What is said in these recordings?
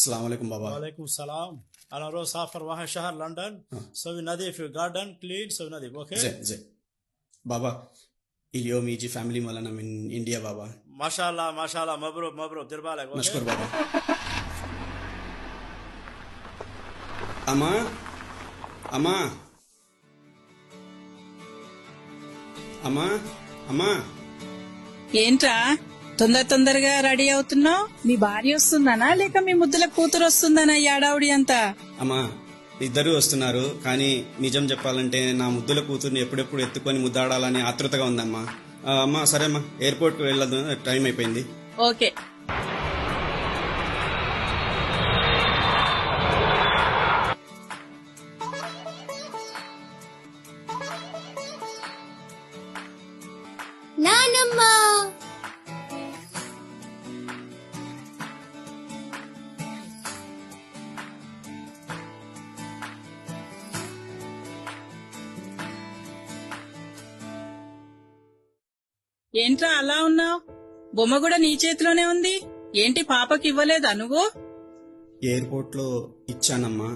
السلام عليكم بابا. وعليكم السلام. انا اروح اسافر واحد شهر لندن، سوي نظيف في جاردن كلين، سوي نظيف. اوكي زين بابا، اليوم يجي فاميلي مالنا من انديا بابا. ما شاء الله ما شاء الله، مبروك مبروك، دير بالك. اوكي مشكور بابا. اما اما అమ్మా అమ్మా ఏంట్రా తొందరగా రెడీ అవుతున్నావు? మీ భార్య వస్తుందనా లేక మీ ముద్దుల కూతురు వస్తుందనా ఈ ఆడావుడి అంతా? అమ్మా ఇద్దరు వస్తున్నారు, కానీ నిజం చెప్పాలంటే నా ముద్దుల కూతుర్ని ఎప్పుడెప్పుడు ఎత్తుకొని ముద్దాడాలని ఆతృతగా ఉందమ్మా. అమ్మా సరే అమ్మా, ఎయిర్పోర్ట్ కు వెళ్ళదు, టైం అయిపోయింది. ఓకే. నానమ్మా ఏంట్రా అలా ఉన్నావు? బొమ్మ కూడా నీ చేతిలోనే ఉంది. ఏంటి పాపకి ఇవ్వలేదా నువ్వు? ఎయిర్పోర్ట్ లో ఇచ్చానమ్మా,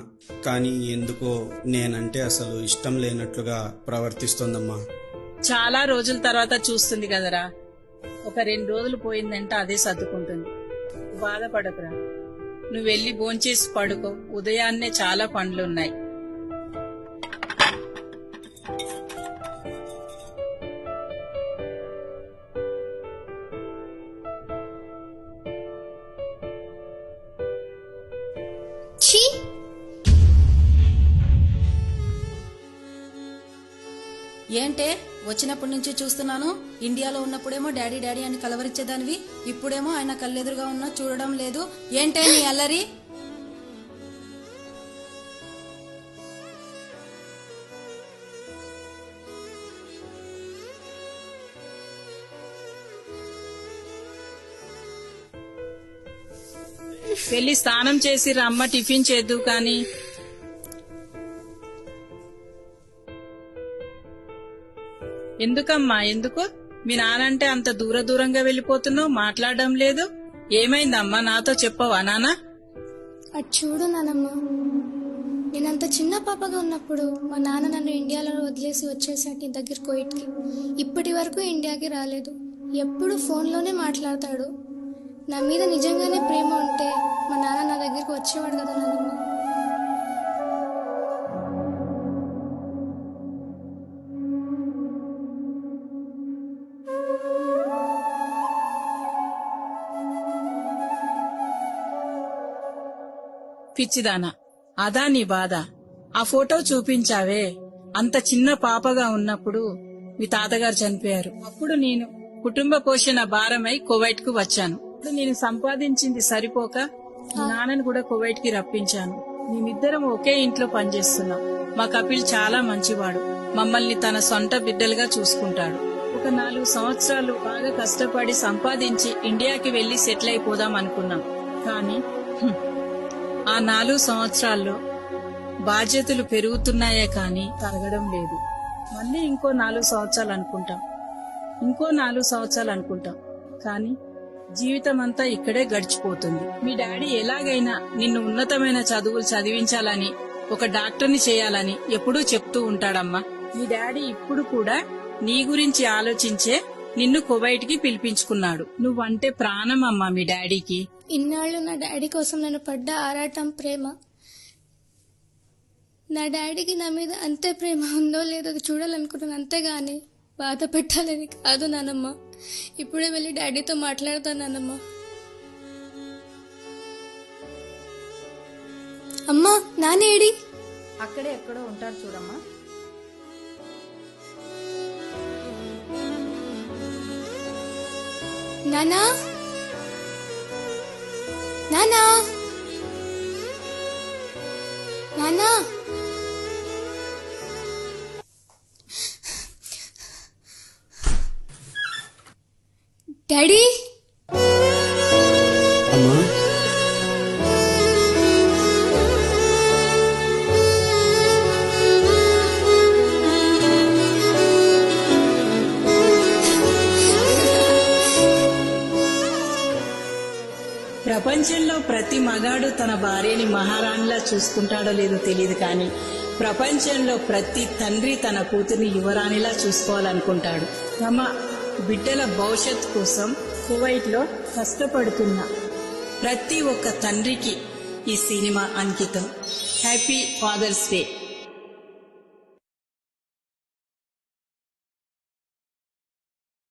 కానీ ఎందుకో నేనంటే అసలు ఇష్టం లేనట్లుగా ప్రవర్తిస్తోందమ్మా. చాలా రోజుల తర్వాత చూస్తుంది కదరా. ఒక 2 రోజులు పోయిందంటే అదే సర్దుకుంటుంది. బాధపడకురా, నువ్వు వెళ్లి భోంచేసి పడుకో. ఉదయాన్నే చాలా పనులున్నాయి. ఛీ ఏంటే వచ్చినప్పటి నుంచి చూస్తున్నాను. ఇండియాలో ఉన్నప్పుడేమో డాడీ డాడీ అని కలవరించేదానివి, ఇప్పుడేమో ఆయన కళ్ళెదురుగా ఉన్నా చూడడం లేదు. ఏంటే నీ అల్లరి? వెళ్ళి స్నానం చేసి రమ్మ, టిఫిన్ చేద్దు కానీ. ఎందుకమ్మా ఎందుకు? మీ నానంటే అంత దూరంగా వెళ్ళిపోతున్నావు, మాట్లాడడం లేదు. ఏమైందమ్మా, నాతో చెప్పవా నాన్న? అటు చూడు నానమ్మ, నేనంత చిన్న పాపగా ఉన్నప్పుడు మా నాన్న నన్ను ఇండియాలో వదిలేసి వచ్చేసాటి దగ్గర కోయిట్కి. ఇప్పటి వరకు ఇండియాకి రాలేదు. ఎప్పుడు ఫోన్లోనే మాట్లాడతాడు. నా మీద నిజంగానే ప్రేమ ఉంటే మా నాన్న నా దగ్గరికి వచ్చేవాడు కదా నానమ్మ. పిచ్చిదానా, అదా నీ బాధ? ఆ ఫోటో చూపించావే, అంత చిన్న పాపగా ఉన్నప్పుడు మీ తాతగారు చనిపోయారు. అప్పుడు నేను కుటుంబ పోషణ భారమై కువైట్ కు వచ్చాను. ఇప్పుడు నేను సంపాదించింది సరిపోక నాన్నని కూడా కువైట్ కి రప్పించాను. మేమిద్దరం ఒకే ఇంట్లో పనిచేస్తున్నాం. మా కపిల్ చాలా మంచివాడు. మమ్మల్ని తన సొంత బిడ్డలుగా చూసుకుంటాడు. ఒక 4 సంవత్సరాలు బాగా కష్టపడి సంపాదించి ఇండియాకి వెళ్లి సెటిల్ అయిపోదాం అనుకున్నాం. కానీ ఆ 4 సంవత్సరాల్లో బాధ్యతలు పెరుగుతున్నాయే కానీ తరగడం లేదు. మళ్ళీ ఇంకో 4 సంవత్సరాలు అనుకుంటాం, ఇంకో 4 సంవత్సరాలు అనుకుంటాం, కానీ జీవితం అంతా ఇక్కడే గడిచిపోతుంది. మీ డాడీ ఎలాగైనా నిన్ను ఉన్నతమైన చదువులు చదివించాలని, ఒక డాక్టర్ని చేయాలని ఎప్పుడూ చెప్తూ ఉంటాడమ్మా. మీ డాడీ ఇప్పుడు కూడా నీ గురించి ఆలోచించే నిన్ను కువైట్కి పిలిపించుకున్నాడు. నువ్వంటే ప్రాణం అమ్మా మీ డాడీకి. ఇన్నాళ్ళు నా డాడీ కోసం నేను పడ్డ ఆరాటం, ప్రేమ, నా డాడీకి నా మీద అంతే ప్రేమ ఉందో లేదో చూడాలనుకుంటున్నాను, అంతేగాని బాధ పెట్టాలని కాదు నానమ్మ. ఇప్పుడే వెళ్ళి డాడీతో మాట్లాడతాను నానమ్మ. అమ్మా, నానేడి? అక్కడే ఎక్కడో ఉంటారు చూడమ్మా. నానా, నానా, నానా. డాడీ, అమ్మా ప్రపంచంలో ప్రతి మగాడు తన భార్యని మహారాణిలా చూసుకుంటాడో లేదో తెలియదు, కానీ ప్రపంచంలో ప్రతి తండ్రి తన కూతుర్ని యువరాణిలా చూసుకోవాలనుకుంటాడు. తమ బిడ్డల భవిష్యత్ కోసం కువైట్లో కష్టపడుతున్న ప్రతి ఒక్క తండ్రికి ఈ సినిమా అంకితం. Happy father's day.